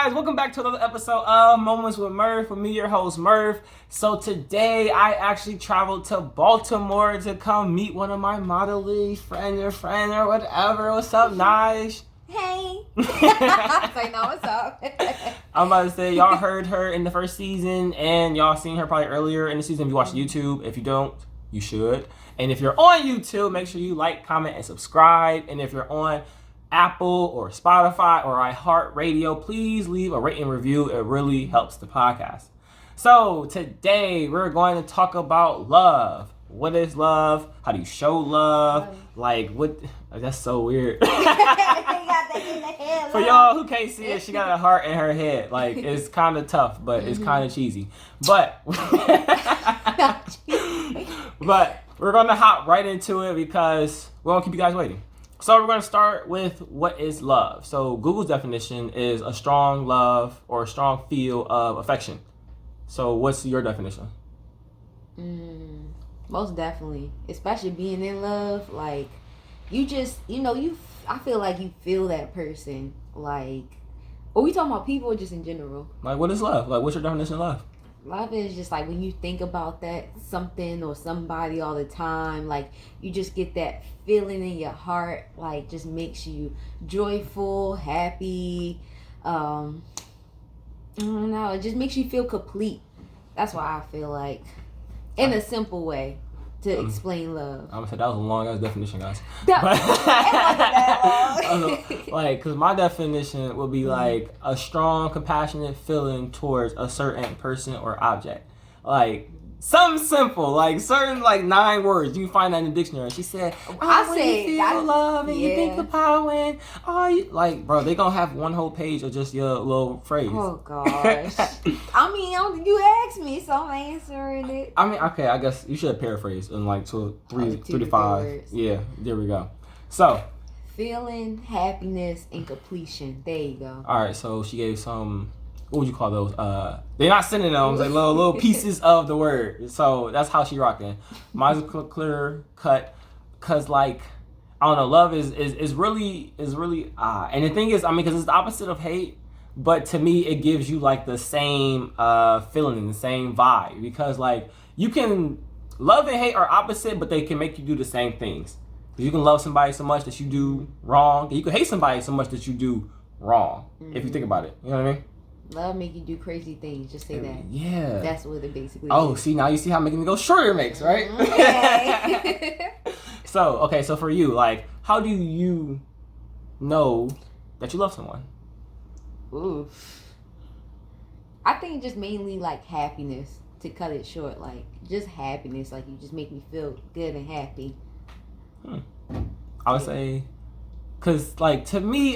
guys? Welcome back to another episode of Moments with Murph. With me, your host, Murph. So today, I actually traveled to Baltimore to come meet one of my modeling friend or whatever. What's up, Naj? Hey. I know what's up. I'm about to say, y'all heard her in the first season, and y'all seen her probably earlier in the season if you watch YouTube. If you don't, you should. And if you're on YouTube, make sure you like, comment, and subscribe. And if you're on Apple or Spotify or iHeartRadio, please leave a rating review. It really helps the podcast. So today we're going to talk about love. What is love? How do you show love? Like what? That's so weird. For y'all who can't see it, she got a heart in her head. Like it's kind of tough, but it's kind of cheesy. But but we're gonna hop right into it because we won't keep you guys waiting. So we're going to start with what is love. So Google's definition is a strong love or a strong feel of affection. So what's your definition? Most definitely. Especially being in love. Like, you just, I feel like you feel that person. Like, are we talking about people or just in general? Like, what is love? Like, what's your definition of love? Love is just like when you think about that something or somebody all the time, like you just get that feeling in your heart, like just makes you joyful, happy. I don't know, it just makes you feel complete. That's why I feel like, in a simple way, to explain love. I'm gonna say that was a long ass definition, guys. It wasn't that long. Like, cause my definition would be like a strong, compassionate feeling towards a certain person or object. Like something simple, like certain 9 words. You can find that in the dictionary. She said, when you feel love and you think the power and you like, bro, they gonna have one whole page of just your little phrase. Oh gosh. I mean, you asked me, so I'm answering it. I mean, okay, I guess you should paraphrase in like 3 to 5. Words. Yeah, there we go. So, feeling, happiness, and completion. There you go. All right, so she gave some. What would you call those? They're not synonyms, like little pieces of the word. So that's how she rocking. Mine's clear cut, cause like I don't know, love is really and the thing is, I mean, cause it's the opposite of hate, but to me it gives you like the same feeling, the same vibe, because like you can love and hate are opposite, but they can make you do the same things. You can love somebody so much that you do wrong, and you can hate somebody so much that you do wrong. If you think about it, you know what I mean. Love make you do crazy things. Just say that. Yeah. That's what it basically is. See, now you see how making me go shorter makes, right? Okay. So for you, like, how do you know that you love someone? Ooh. I think just mainly like happiness, to cut it short. Like, just happiness. Like, you just make me feel good and happy. I would say... Cause like to me,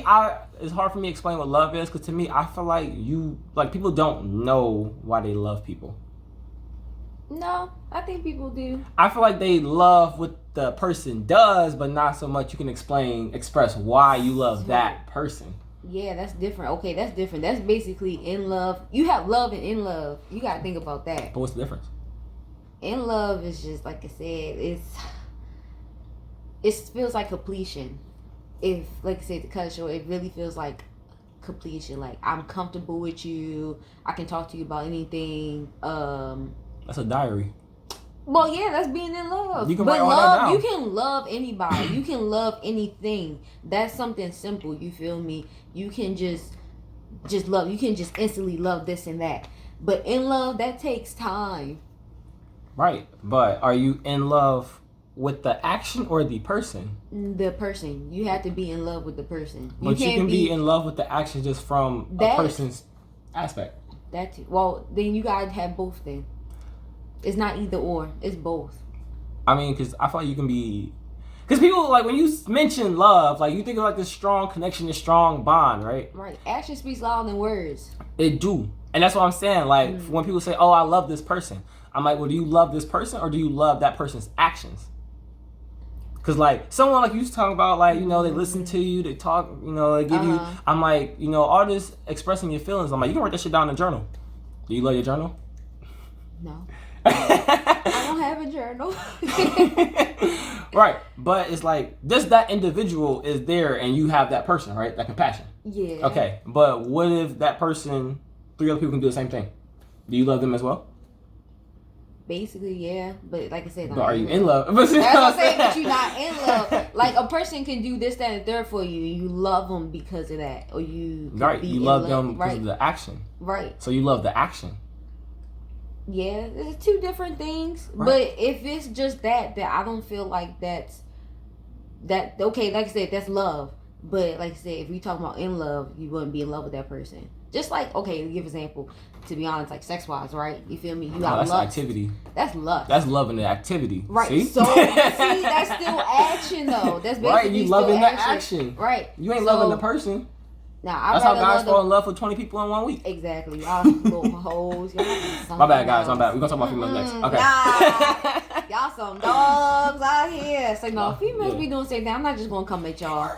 it's hard for me to explain what love is. Cause to me, I feel like people don't know why they love people. No, I think people do. I feel like they love what the person does, but not so much you can express why you love that person. Yeah, that's different. Okay, that's different. That's basically in love. You have love and in love. You gotta think about that. But what's the difference? In love is just like I said. It feels like completion. If, like I said, to cut it short, it really feels like completion. Like, I'm comfortable with you. I can talk to you about anything. That's a diary. Well, yeah, that's being in love. You can write all that down. You can love anybody. You can love anything. That's something simple. You feel me? You can just love. You can just instantly love this and that. But in love, that takes time. Right. But are you in love with the action or the person? The person. You have to be in love with the person. But you can be in love with the action just from a person's aspect. Well, then you gotta have both then. It's not either or. It's both. I mean, because I feel like you can be... Because people, like, when you mention love, like, you think of, like, this strong connection, this strong bond, right? Right. Action speaks louder than words. It do. And that's what I'm saying. Like, when people say, oh, I love this person. I'm like, well, do you love this person or do you love that person's actions? Because, like, someone like you was talking about, like, they listen to you, they talk, they give you... I'm like, all this expressing your feelings. I'm like, you can write that shit down in a journal. Do you love your journal? No. I don't have a journal. Right. But it's like, just that individual is there and you have that person, right? That compassion. Yeah. Okay, but what if that person, 3 other people can do the same thing? Do you love them as well? Basically, yeah. But like I said, But are you in love? That's what I'm saying, but you're not in love. Like, a person can do this, that, and third for you, and you love them because of that. Or you Right, you love them because of the action. Right. So you love the action. Yeah, it's 2 different things. Right. But if it's just that I don't feel like that's okay, like I said, that's love. But like I said, if we talk about in love, you wouldn't be in love with that person. Just like, okay, to give example, to be honest, like sex wise, right? You feel me? You got that's lust. activity. That's lust. That's loving the activity. Right. See? So see, that's still action though. That's basically right. You still loving action. the action. Right. You ain't so, loving the person. Now, that's how guys fall in love with 20 people in 1 week. Exactly. Y'all little hoes. My bad, guys. My bad. We're gonna talk about females next. Okay. Nah. Y'all some dogs out here. So no, females be doing the same thing. I'm not just gonna come at y'all.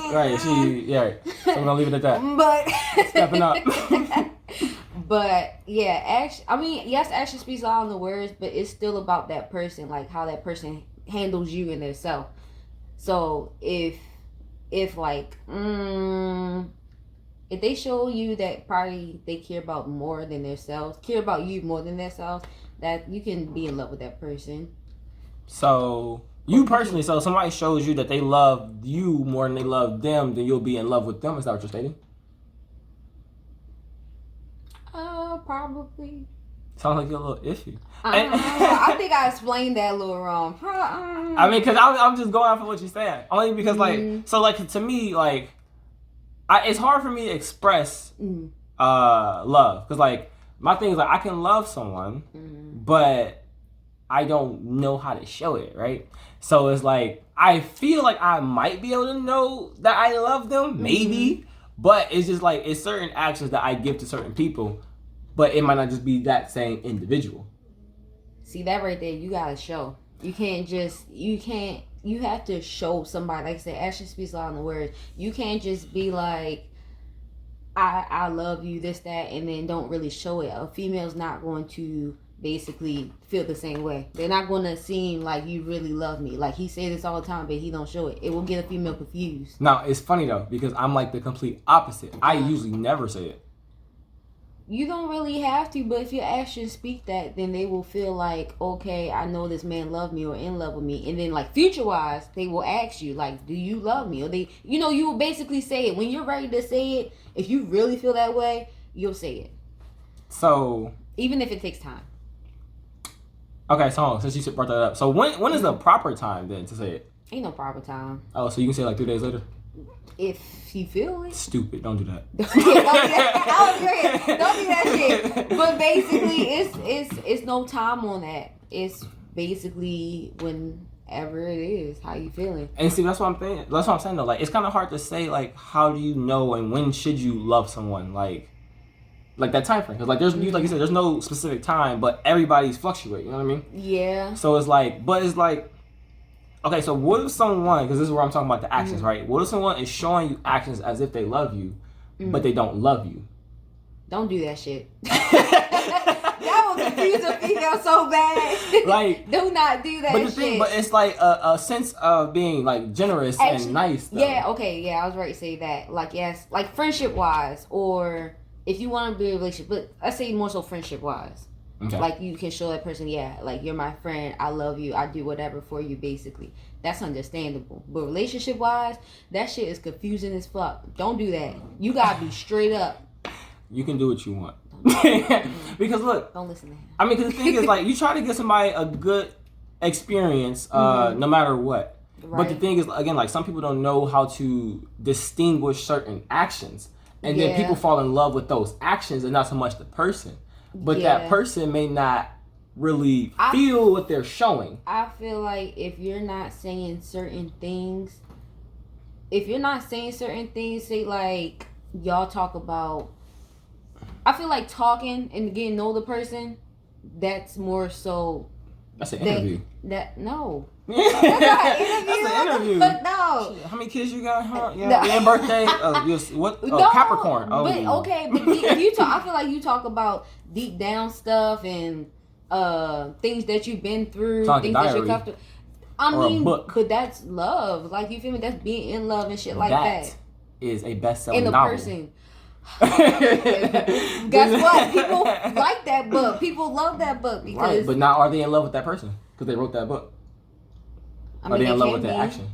Right, so we're gonna leave it at that. But stepping up. But yeah, action. I mean, yes, action speaks louder than the words, but it's still about that person, like how that person handles you and their self. So if like if they show you that probably they care about more than themselves, care about you more than themselves, that you can be in love with that person. So you personally, so somebody shows you that they love you more than they love them, then you'll be in love with them. Is that what you're stating? Probably. Sounds like you're a little iffy. I think I explained that a little wrong. I mean, because I'm just going off of what you're saying. Only because, like, to me, like, it's hard for me to express love. Because, like, my thing is, like, I can love someone, but I don't know how to show it, right? So it's like, I feel like I might be able to know that I love them, maybe. But it's just, like, it's certain actions that I give to certain people. But it might not just be that same individual. See, that right there, you gotta show. You have to show somebody. Like I said, action speaks louder than the words. You can't just be like, I love you, this, that, and then don't really show it. A female's not going to basically feel the same way. They're not going to seem like you really love me. Like, he say this all the time, but he don't show it. It will get a female confused. Now, it's funny, though, because I'm like the complete opposite. I usually never say it. You don't really have to, but if your actions speak that, then they will feel like, okay, I know this man love me or in love with me. And then, like, future-wise, they will ask you, like, do you love me? Or they, you will basically say it. When you're ready to say it, if you really feel that way, you'll say it. So... even if it takes time. Okay, so since you brought that up. So when is the proper time, then, to say it? Ain't no proper time. Oh, so you can say, like, 3 days later? If you feel it. Stupid. Don't do that. Don't do that shit. But basically, it's no time on that. It's basically whenever it is, how you feeling. And see, that's what I'm saying. That's what I'm saying, though. Like, it's kind of hard to say, like, how do you know and when should you love someone? Like that time frame. Because, like, like you said, there's no specific time, but everybody's fluctuate. You know what I mean? Yeah. So it's like, okay, so what if someone, because this is where I'm talking about the actions, right? What if someone is showing you actions as if they love you, but they don't love you? Don't do that shit. That will confuse a female so bad. Like, do not do that shit. But it's like a sense of being, like, generous and nice, though. Yeah, okay, yeah, I was ready to say that. Like, yes, like, friendship-wise, or if you want to be in a relationship, but I say more so friendship-wise. Okay. Like, you can show that person, yeah, like, you're my friend, I love you, I do whatever for you, basically. That's understandable. But relationship-wise, that shit is confusing as fuck. Don't do that. You gotta be straight up. You can do what you want. Because, look. Don't listen to him. I mean, because the thing is, like, you try to give somebody a good experience, no matter what. Right. But the thing is, again, like, some people don't know how to distinguish certain actions. And then people fall in love with those actions and not so much the person. But that person may not really feel what they're showing. I feel like if you're not saying certain things, say, like, y'all talk about, I feel like talking and getting to know the person, that's more so. That's an interview. No. That's an interview. But no. How many kids you got? Huh? Your birthday? Capricorn. Oh. But okay, but if you talk, I feel like you talk about deep down stuff and things that you've been through, things that you're comfortable. or a book. But that's love. Like, you feel me? That's being in love and shit like that. That is a best-selling In a novel. person. Guess what? People like that book. People love that book because. Right, but now are they in love with that person because they wrote that book? I mean, Are they in love can with that be. action?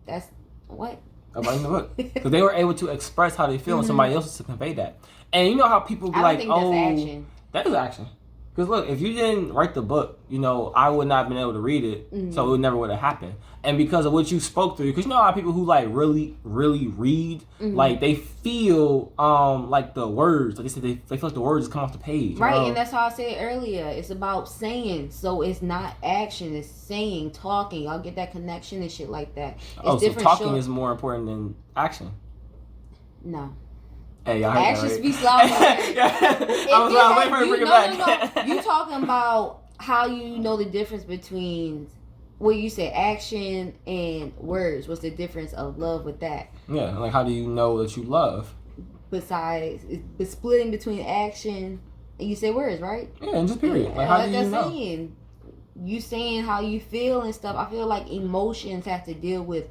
That's what. About in the book because they were able to express how they feel and somebody else to convey that. And you know how people be I don't like, think "Oh, that's action." that is action." Because look, if you didn't write the book, I would not have been able to read it, so it never would have happened. And because of what you spoke through, because you know how people who like really, really read, like they feel like the words, like they said, they feel like the words come off the page, right? And that's how I said earlier. It's about saying, so it's not action. It's saying, talking. Y'all get that connection and shit like that. It's so talking is more important than action. No. Hey, y'all heard action that, right? speaks louder. I was waiting for you to bring it back. No. You talking about how you know the difference between what you said, action and words. What's the difference of love with that? Yeah, like how do you know that you love? Besides, it's splitting between action and you say words, right? Yeah, and just period. Like how do you know? Saying, you saying how you feel and stuff. I feel like emotions have to deal with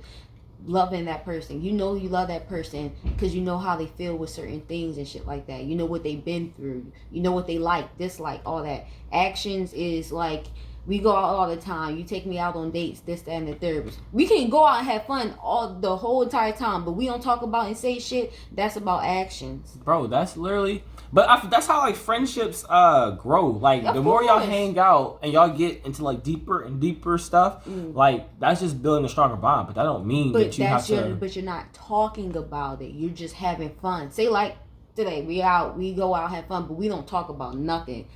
loving that person. You know you love that person because you know how they feel with certain things and shit like that. You know what they've been through. You know what they like, dislike, all that. Actions is like, we go out all the time. You take me out on dates, this, that, and the third. We can go out and have fun the whole entire time, but we don't talk about and say shit. That's about actions. Bro, that's literally... But that's how like friendships grow. Like the more y'all hang out and y'all get into like deeper and deeper stuff, like that's just building a stronger bond. But that don't mean that you have to. But you're not talking about it. You're just having fun. Say like today, we go out, have fun, but we don't talk about nothing.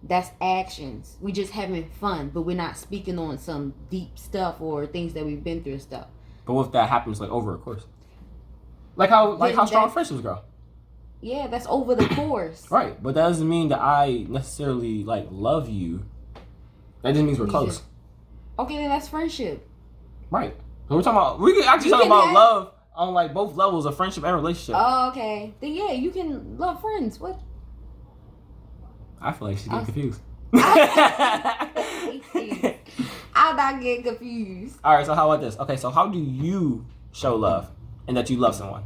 That's actions. We just having fun, but we're not speaking on some deep stuff or things that we've been through and stuff. But what if that happens like over a course? Like how strong friendships grow. Yeah, that's over the course. Right, but that doesn't mean that I necessarily like love you. That just means we're close. Okay, then that's friendship. Right. So we can actually talk about love on like both levels of friendship and relationship. Oh, okay. Then yeah, you can love friends. What? I feel like she's getting confused. I'm not getting confused. All right, so how about this? Okay, so how do you show love and that you love someone?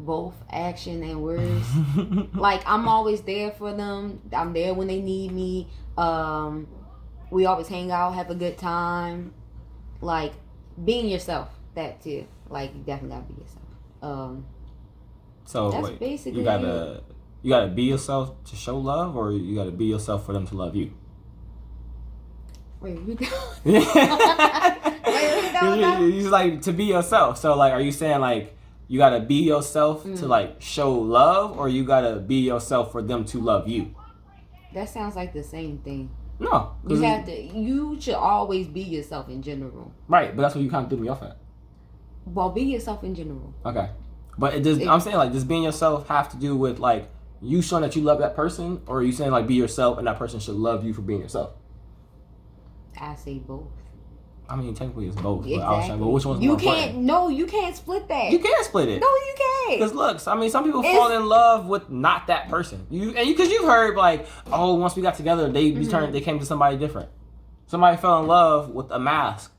Both action and words. Like, I'm always there for them. I'm there when they need me. We always hang out, have a good time. Like, being yourself, that too. Like, you definitely gotta be yourself. So that's wait, basically you gotta be yourself to show love, or you gotta be yourself for them to love you? Where you go? You just like to be yourself. So like, are you saying like you gotta be yourself to like show love, or you gotta be yourself for them to love you? That sounds like the same thing. No, you should always be yourself in general. Right, but that's what you kind of threw me off at. Well, be yourself in general. Okay, but I'm saying like, does being yourself have to do with like you showing that you love that person, or are you saying like be yourself and that person should love you for being yourself? I say both. I mean, technically it's both. Exactly. But I was saying, but which one's more important? You can't split that. You can't split it. No, you can't. Because look, I mean, some people fall in love with not that person. Because you've heard like, oh, once we got together, they came to somebody different. Somebody fell in love with a mask.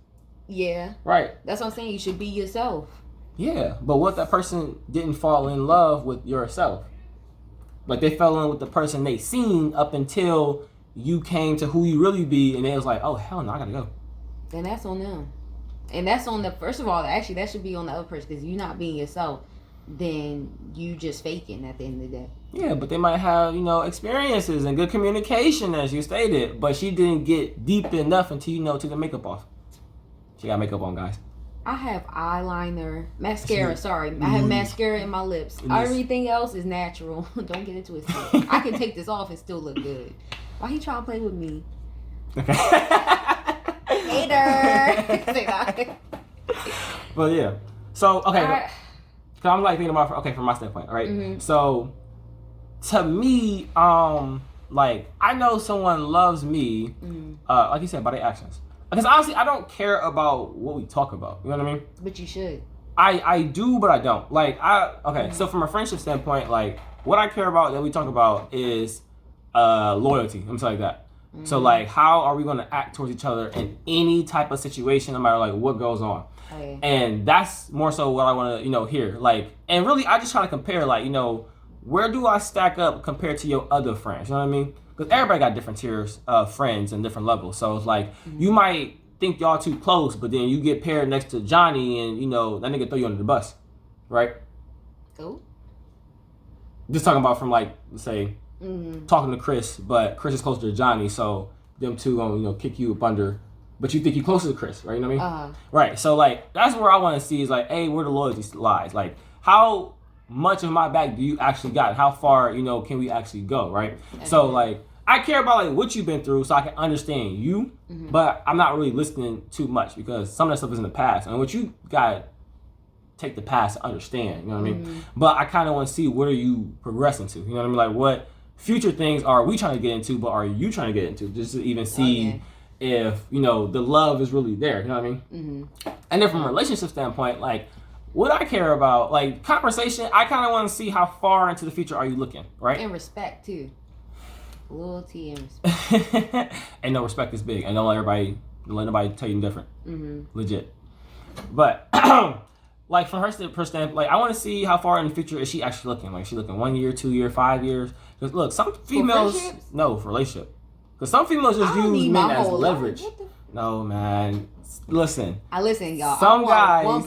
Yeah. Right. That's what I'm saying. You should be yourself. Yeah, but what if that person didn't fall in love with yourself? Like they fell in with the person they seen up until you came to who you really be, and they was like, oh hell no, I gotta go. Then that's on them. And that's on the, first of all, actually that should be on the other person, because you're not being yourself, then you just faking at the end of the day. Yeah, but they might have, experiences and good communication, as you stated, but she didn't get deep enough until, took the makeup off. She got makeup on, guys. I have mascara, sorry. I have mascara in my lips. Everything else is natural. Don't get it twisted. I can take this off and still look good. Why he trying to play with me? Okay. Hater. But yeah. So, okay. Right. I'm like thinking about, from my standpoint, all right? Mm-hmm. So, to me, like, I know someone loves me, like you said, by their actions. Because honestly, I don't care about what we talk about. You know what I mean? But you should. I do, but I don't. Like, so from a friendship standpoint, like, what I care about that we talk about is loyalty. I'm saying like that. So like, how are we going to act towards each other in any type of situation, no matter like what goes on? Okay. And that's more so what I want to, hear. Like, and really, I just try to compare, like, where do I stack up compared to your other friends? You know what I mean? Because everybody got different tiers of friends and different levels. So it's like, you might think y'all too close, but then you get paired next to Johnny, and that nigga throw you under the bus, right? Oh. Just talking about from like, let's say, talking to Chris, but Chris is closer to Johnny, so them two gonna kick you up under, but you think you closer to Chris, right? You know what I mean? Right. So like, that's where I want to see is like, hey, where the loyalty lies. Like, how much of my back do you actually got? How far can we actually go, right? Okay. So like, I care about like what you've been through, so I can understand you, but I'm not really listening too much because some of that stuff is in the past, and what you got. Take the past to understand, you know what I mean? But I kind of want to see what are you progressing to, you know what I mean? Like, what future things are we trying to get into, but are you trying to get into, just to even see if the love is really there, you know what I mean? And then from a relationship standpoint, like, what I care about, like, conversation, I kind of want to see how far into the future are you looking, right? And respect too, loyalty and respect. And no, respect is big, and don't let nobody tell you different. Legit. But like, from her standpoint, like, I want to see how far in the future is she actually looking. Like, she looking 1 year, 2 year, 5 years. Because look, some females, for relationship. Because some females just use men as leverage. No, man. Listen. I listen, y'all. Some guys. One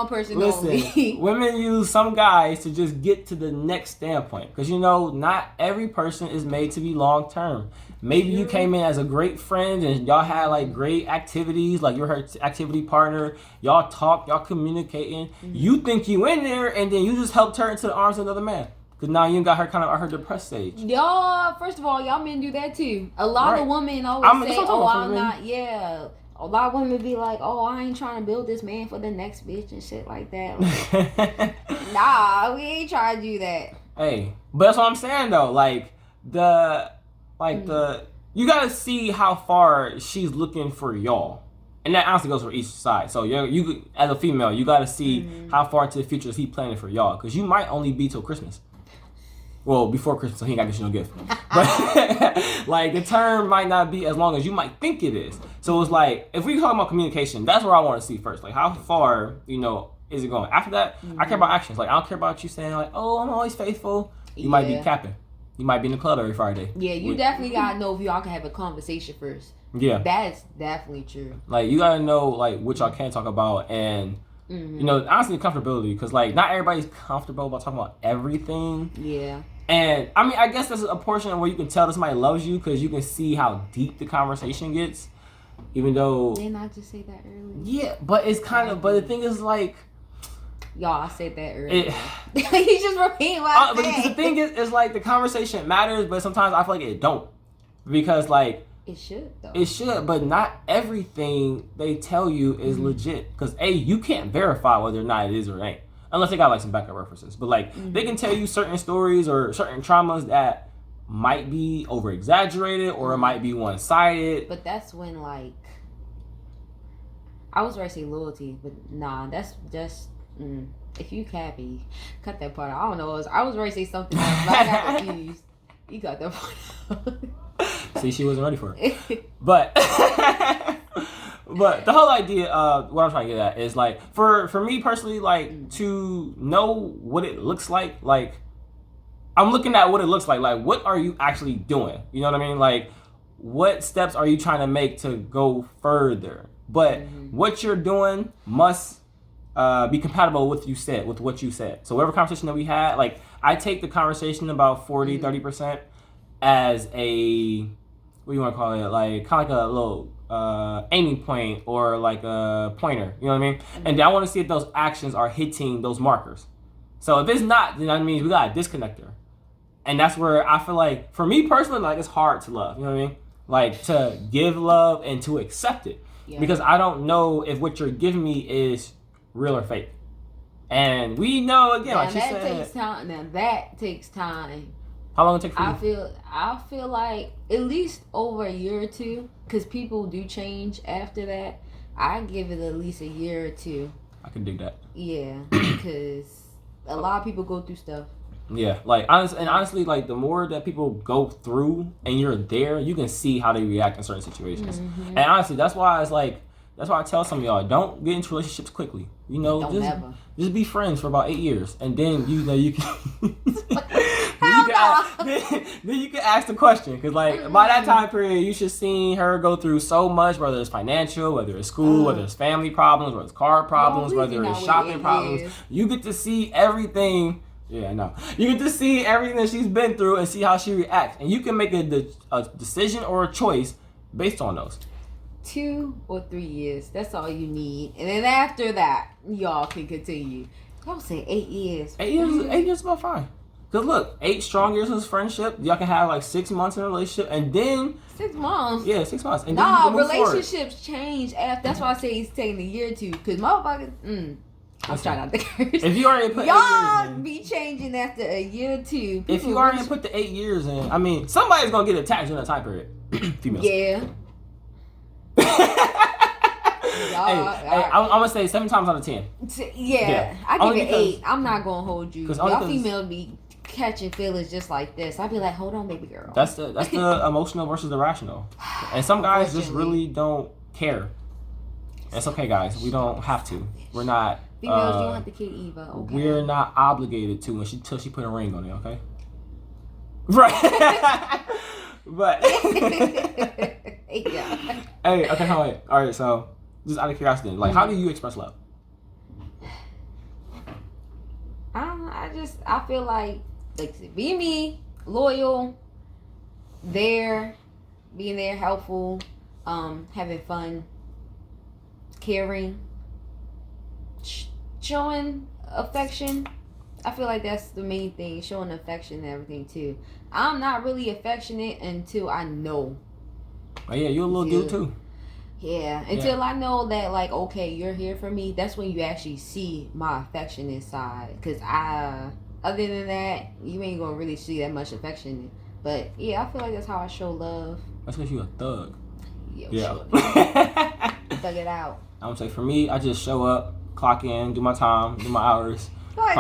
person listen, only. Women use some guys to just get to the next standpoint. Because, not every person is made to be long term. Maybe you came in as a great friend and y'all had like great activities, like you're her activity partner. Y'all talk, y'all communicating. You think you in there, and then you just helped her into the arms of another man. Because now you got her kind of at her depressed stage. Y'all, first of all, y'all men do that too. A lot of women always say, I'm not, A lot of women be like, oh, I ain't trying to build this man for the next bitch and shit like that. Like, nah, we ain't trying to do that. Hey, but that's what I'm saying though. Like, you gotta see how far she's looking for y'all, and that honestly goes for each side. So you as a female, you gotta see how far into the future is he planning for y'all, because you might only be till Christmas. Well, before Christmas, so he ain't got this no gift. But like, the term might not be as long as you might think it is. So it's like, if we talk about communication, that's where I want to see first. Like, how far is it going? After that, I care about actions. Like, I don't care about you saying like, oh, I'm always faithful. You might be capping. You might be in the club every Friday. Yeah, you definitely gotta know if y'all can have a conversation first. Yeah, that's definitely true. Like, you gotta know like what y'all can talk about, and honestly, comfortability, because like not everybody's comfortable about talking about everything. Yeah. And I mean, I guess there's a portion where you can tell that somebody loves you because you can see how deep the conversation gets, even though. Didn't I just say that earlier? Yeah, but it's kind of. But the thing is, like. Y'all, I said that earlier. He's just repeating what I said. But the thing is like, the conversation matters, but sometimes I feel like it don't. Because like... It should, though. It should, but not everything they tell you is legit. Because, you can't verify whether or not it is or it ain't. Unless they got like some backup references. But like, they can tell you certain stories or certain traumas that might be over-exaggerated or it might be one-sided. But that's when like... I was ready to say loyalty, but nah, that's just... If you happy, cut that part out. I don't know. I was ready to say something else, but I got confused. You got that part out. See, she wasn't ready for it. But the whole idea of what I'm trying to get at is like, for me personally, like, to know what it looks like I'm looking at what it looks like. Like, what are you actually doing? You know what I mean? Like, what steps are you trying to make to go further? But what you're doing must be compatible with what you said. So whatever conversation that we had, like, I take the conversation about 40-30% as a, what do you want to call it, like kind of like a little aiming point or like a pointer, you know what I mean? And I want to see if those actions are hitting those markers. So if it's not, then that means we got a disconnector. And that's where I feel like, for me personally, like, it's hard to love, you know what I mean? Like, to give love and to accept it. Because I don't know if what you're giving me is real or fake. And we know, again, like she said, that takes time. How long it take for you? I feel like at least over a year or two, because people do change after that. I give it at least a year or two. I can dig that. Yeah, because a lot of people go through stuff. Yeah, like honestly, like the more that people go through and you're there, you can see how they react in certain situations. And honestly, that's why I tell some of y'all, don't get into relationships quickly. You know, just be friends for about 8 years, and then you can then you can ask the question, because like by that time period, you should see her go through so much, whether it's financial, whether it's school, whether it's family problems, whether it's car problems, whether it's shopping problems. You get to see everything. Yeah, I know. You get to see everything that she's been through and see how she reacts, and you can make a decision or a choice based on those. 2 or 3 years. That's all you need. And then after that, y'all can continue. Y'all say 8 years. 8 years. 8 years is about fine. Cause look, 8 strong years of friendship. Y'all can have like 6 months in a relationship, and then 6 months. Yeah, 6 months. And nah, then relationships change after. That's why I say he's taking a year or two. Cause motherfuckers. I'm trying not to curse. If you already put y'all 8 years in, be changing after a year or two. If you already put the 8 years in, I mean, somebody's gonna get attached in that time period. Females. Yeah. I'm gonna say 7 times out of 10. Yeah. I give it 8. I'm not gonna hold you. Y'all females be catching feelings just like this. I'd be like, hold on, baby girl. That's the emotional versus the rational. And some guys just really don't care. It's okay, guys. We don't have to. We're not. Females, you don't have to kill Eva. Okay. We're not obligated to until she put a ring on it. Okay. Right. But. Yeah. Hey. Okay. Hold on. All right. So, just out of curiosity, like, how do you express love? I feel like being me, loyal, being there, helpful, having fun, caring, showing affection. I feel like that's the main thing, showing affection and everything too. I'm not really affectionate until I know. Oh yeah, you're a little dude too. Yeah, until I know that, like, okay, you're here for me. That's when you actually see my affectionate side. Cause other than that, you ain't gonna really see that much affection. But yeah, I feel like that's how I show love. That's because you a thug. Yeah. Thug it out. I'm gonna say for me, I just show up, clock in, do my time, do my hours. It's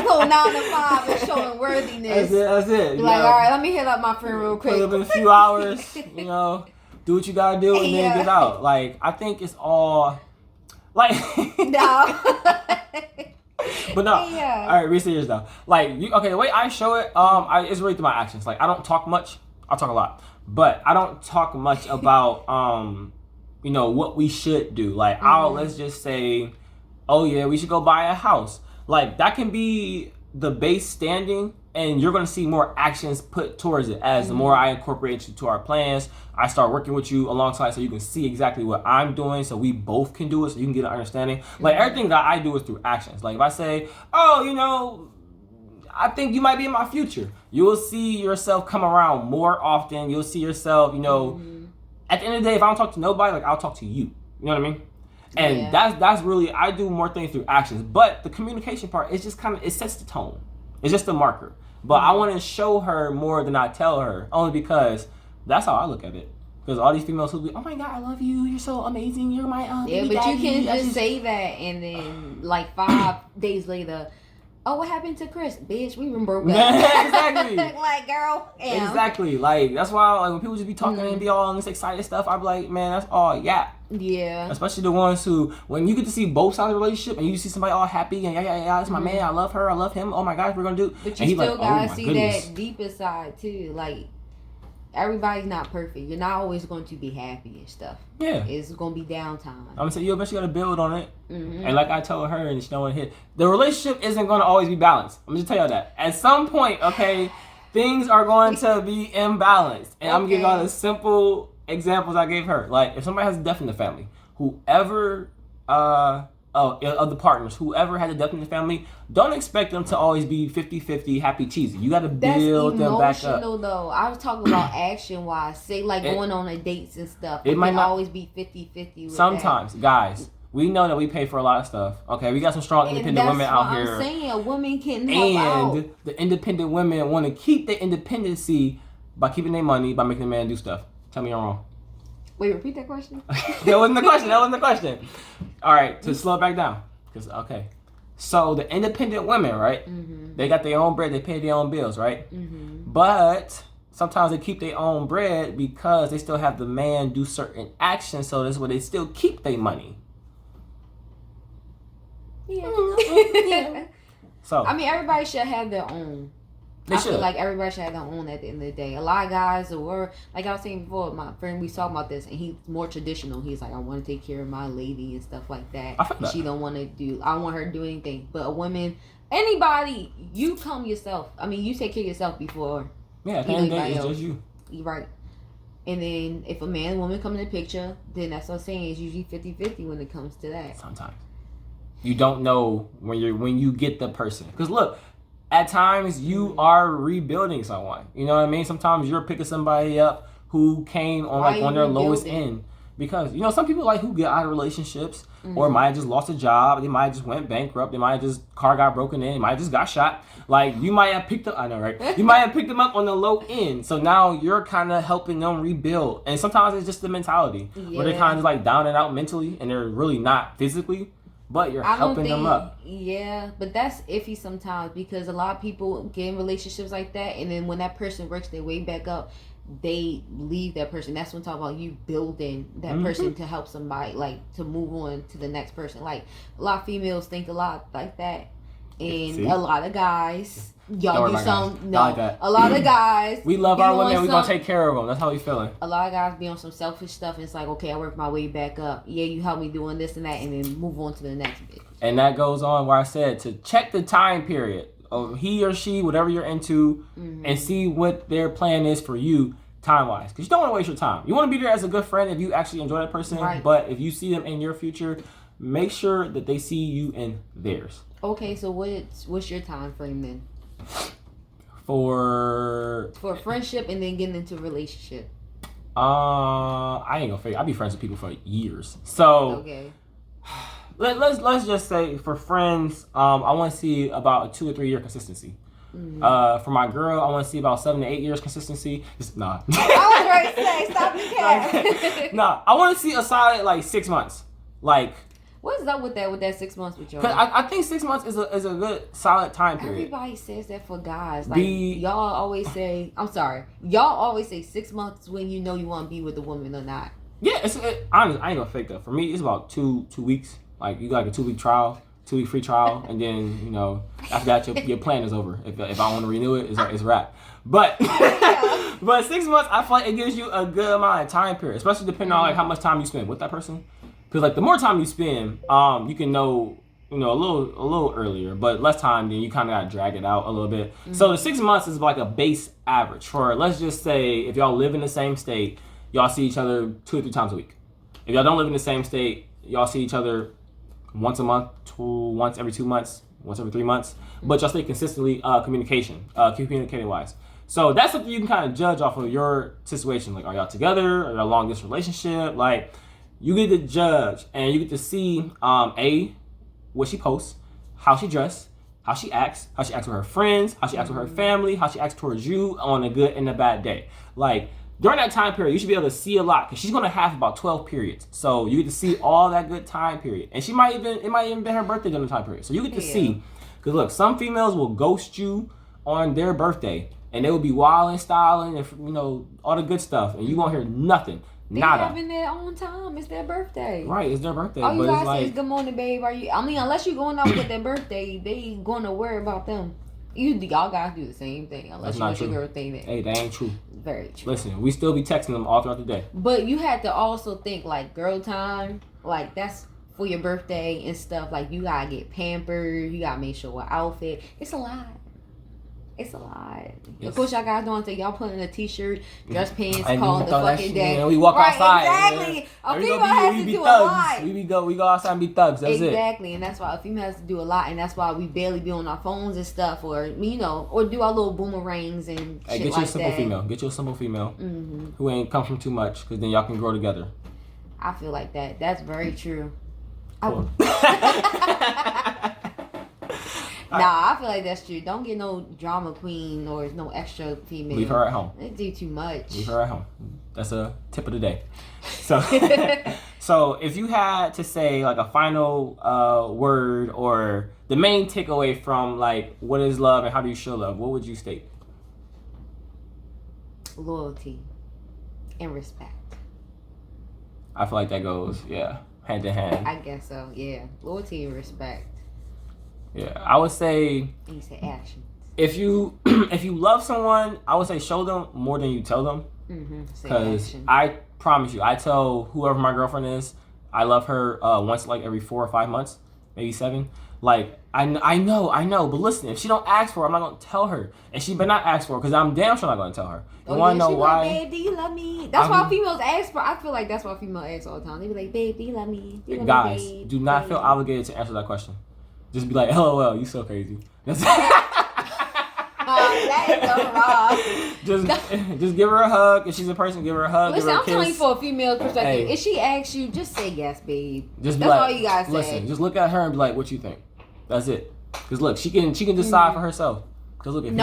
little 9 to 5 and showing worthiness. That's it. Like, all right, let me hit up my friend real quick. Put up in a few hours, you know, do what you gotta do and then get out. Like, I think it's all like no. But no, all right, be serious though. Like, the way I show it, it's really through my actions. Like, I don't talk much. I talk a lot, but I don't talk much about, what we should do. Like, let's just say, oh yeah, we should go buy a house. Like, that can be the base standing, and you're gonna see more actions put towards it as the more I incorporate you to our plans. I start working with you alongside so you can see exactly what I'm doing, so we both can do it, so you can get an understanding. Like, everything that I do is through actions. Like, if I say, oh, I think you might be in my future, you will see yourself come around more often. You'll see yourself, at the end of the day, if I don't talk to nobody, like, I'll talk to you. You know what I mean? And that's really, I do more things through actions. But the communication part, it's just it sets the tone. It's just a marker. But I want to show her more than I tell her, only because that's how I look at it. Because all these females who be, oh my God, I love you. You're so amazing. You're my baby but daddy. You can't just say that and then like 5 days later, oh, what happened to Chris? Bitch, we been broke up. Exactly. Like, girl. Damn. Exactly. Like, that's why when people just be talking and be all on this excited stuff, I be like, man, that's all yap. Yeah. Especially the ones who, when you get to see both sides of the relationship and you see somebody all happy and yeah, it's my man, I love her, I love him, oh my gosh, we're gonna do. But you still gotta see that deeper side too. Like, everybody's not perfect. You're not always going to be happy and stuff. Yeah. It's gonna be downtime. I'm gonna say, you eventually gotta build on it. And like I told her, and she don't want to hit, the relationship isn't gonna always be balanced. I'm just tell you that. At some point, okay, things are going to be imbalanced. And I'm gonna give y'all the simple examples I gave her. Like, if somebody has a death in the family, whoever of the partners, whoever had a death in the family, don't expect them to always be 50-50 happy cheesy. You gotta build them back up. That's emotional though. I was talking about action wise. Say like going on a dates and stuff. It might not always be 50-50 with sometimes, guys. We know that we pay for a lot of stuff. Okay, we got some strong independent women out here. I'm saying a woman can help out. And the independent women want to keep their independency by keeping their money, by making the man do stuff. Tell me I'm wrong. Wait, repeat that question. That wasn't the question. All right, to slow it back down. Because, So the independent women, right? Mm-hmm. They got their own bread. They pay their own bills, right? Mm-hmm. But sometimes they keep their own bread because they still have the man do certain actions. So that's where they still keep their money. Yeah. So I mean, everybody should have their own. They should. Feel like everybody should have their own at the end of the day. A lot of guys were, like I was saying before, my friend, we talked about this, and he's more traditional. He's like, I want to take care of my lady and stuff like that. I feel that. She don't want to do, I want her to do anything. But a woman, anybody, you come yourself. I mean, you take care of yourself before. Yeah, at the end of the day, it's just you. Right. And then if a man and woman come in the picture, then that's what I'm saying. It's usually 50-50 when it comes to that. Sometimes. You don't know when you get the person. Because look, at times you are rebuilding someone. You know what I mean? Sometimes you're picking somebody up who came on their lowest end. Because, you know, some people who get out of relationships or might have just lost a job. They might have just went bankrupt. They might have just, car got broken in. They might have just got shot. Like, you might have picked up, I know, right? You might have picked them up on the low end. So now you're kind of helping them rebuild. And sometimes it's just the mentality. Yeah. Where they're kind of just down and out mentally and they're really not physically. But you're helping them up. Yeah, but that's iffy sometimes because a lot of people get in relationships like that, and then when that person works their way back up, they leave that person. That's when I'm talking about you building that person to help somebody, to move on to the next person. Like, a lot of females think a lot like that, and a lot of guys. Y'all do some a lot of guys. We love our women. We're gonna take care of them. That's how we feeling. A lot of guys be on some selfish stuff, and it's like, okay, I work my way back up. Yeah, you help me doing this and that, and then move on to the next bit. And that goes on where I said to check the time period of he or she, whatever you're into, and see what their plan is for you time wise. Because you don't want to waste your time. You want to be there as a good friend if you actually enjoy that person. Right. But if you see them in your future, make sure that they see you in theirs. Okay, so what's your time frame then? For friendship and then getting into a relationship. I ain't gonna fake. I'll be friends with people for years. So okay. Let's just say for friends, I want to see about a 2 or 3 year consistency. For my girl, I want to see about 7 to 8 years consistency. Nah. I was ready to say, stop the cat. Nah, I want to see a solid 6 months. What's up with that 6 months with y'all? Cause I think 6 months is a good solid time period. Everybody says that for guys. Y'all always say, I'm sorry, y'all always say 6 months when you know you want to be with a woman or not. Yeah, honestly, I ain't gonna fake that. For me, it's about two weeks. You got a 2 week trial, 2 week free trial, and then after that your plan is over. If I want to renew it, it's a wrap. But but 6 months, I feel like it gives you a good amount of time period, especially depending on how much time you spend with that person. Because the more time you spend, you can know a little earlier, but less time, then you kind of got to drag it out a little bit. So the 6 months is like a base average for, let's just say, if y'all live in the same state, y'all see each other 2 or 3 times a week. If y'all don't live in the same state, y'all see each other once a month, once every 2 months, once every 3 months, but y'all stay consistently communicating wise. So that's something you can kind of judge off of your situation. Are y'all together? Are y'all long distance relationship? You get to judge and you get to see what she posts, how she dressed, how she acts with her friends, how she acts with her family, how she acts towards you on a good and a bad day. During that time period, you should be able to see a lot because she's gonna have about 12 periods. So you get to see all that good time period, and it might even be her birthday during the time period. So you get to see, because look, some females will ghost you on their birthday, and they will be wilding, styling, and all the good stuff, and you won't hear nothing. They having their own time. It's their birthday. Right, it's their birthday. All you guys say is good morning, babe. Unless you're going out with their birthday, they gonna worry about them. Y'all guys do the same thing. Unless you want your girl thing. Hey, that ain't true. Very true. Listen, we still be texting them all throughout the day. But you had to also think girl time. That's for your birthday and stuff. You gotta get pampered. You gotta make sure what outfit. It's a lot. It's a lot. Yes. Of course, y'all guys don't think y'all put in a t-shirt, dress pants, calling the fucking day. We walk outside. Exactly. A female has to do a lot. We go outside and be thugs. That's it. Exactly, and that's why a female has to do a lot, and that's why we barely be on our phones and stuff, or do our little boomerangs and shit like that. Get you a simple female. Get you a simple female who ain't come from too much, because then y'all can grow together. I feel like that. That's very true. Cool. Nah, I feel like that's true. Don't get no drama queen or no extra female. Leave her at home. They do too much. Leave her at home. That's a tip of the day. So So if you had to say like a final word or the main takeaway from like what is love and how do you show love, what would you state? Loyalty and respect. I feel like that goes, hand in hand. I guess so, yeah. Loyalty and respect. Yeah, I would say. And you say actions. If you love someone, I would say show them more than you tell them. Because I promise you, I tell whoever my girlfriend is, I love her once like every 4 or 5 months, maybe 7. Like I know, but listen, if she don't ask for it, I'm not gonna tell her, and she better not ask for it because I'm damn sure not gonna tell her. You wanna know why? Like, babe, do you love me? That's why females ask for. I feel like that's why females ask all the time. They be like, babe, do you love me? Do you love Guys, me, babe? do not feel obligated to answer that question. Just be like, LOL, you so crazy. That's that is so wrong. Just give her a hug. If she's a person, give her a hug. Listen, give her a I'm telling you kiss. for a female perspective. Hey. If she asks you, just say yes, babe. Just that's like, all you gotta say. Listen, just look at her and be like, what you think? That's it. Because look, she can decide for herself. Because look, if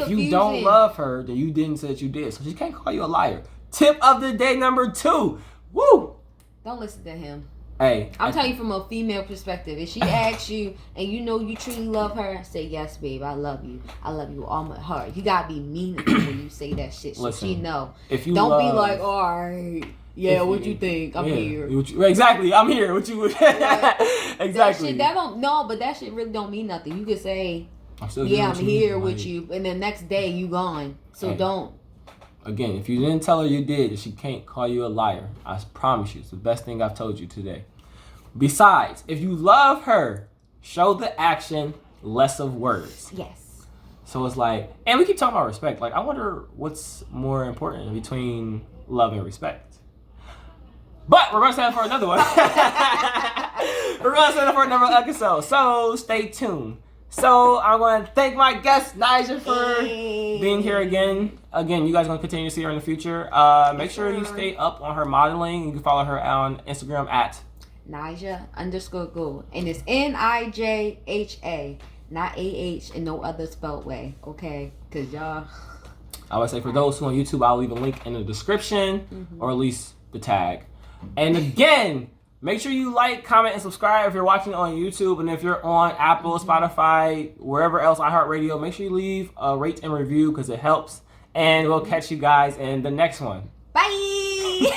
you don't love her, then you didn't say that you did. So she can't call you a liar. Tip of the day number 2. Woo! Don't listen to him. Hey, I'm telling you from a female perspective. If she asks you and you know you truly love her, say yes, babe. I love you. I love you with all my heart. You gotta be meaningful when you say that shit. So listen, she know. If you don't love, be like, all right, yeah, what you think? I'm here. Exactly, I'm here. What you? Exactly. That shit really don't mean nothing. You could say, I'm here with you, and the next day you gone. So don't. Again, if you didn't tell her you did, she can't call you a liar. I promise you, it's the best thing I've told you today. Besides, if you love her, show the action, less of words. Yes. So it's like, and we keep talking about respect. Like, I wonder what's more important between love and respect. But we're going to say that for another one. We're going to say that for another episode. So stay tuned. So I want to thank my guest, Nija, for being here again. Again, you guys are going to continue to see her in the future. Make sure you stay up on her modeling. You can follow her on Instagram at Nija_Go. And it's NIJHA, not AH and no other spelled way. Okay? Because y'all... I would say for those who on YouTube, I'll leave a link in the description or at least the tag. And again... Make sure you like, comment, and subscribe if you're watching on YouTube. And if you're on Apple, Spotify, wherever else, iHeartRadio, make sure you leave a rate and review because it helps. And we'll catch you guys in the next one. Bye!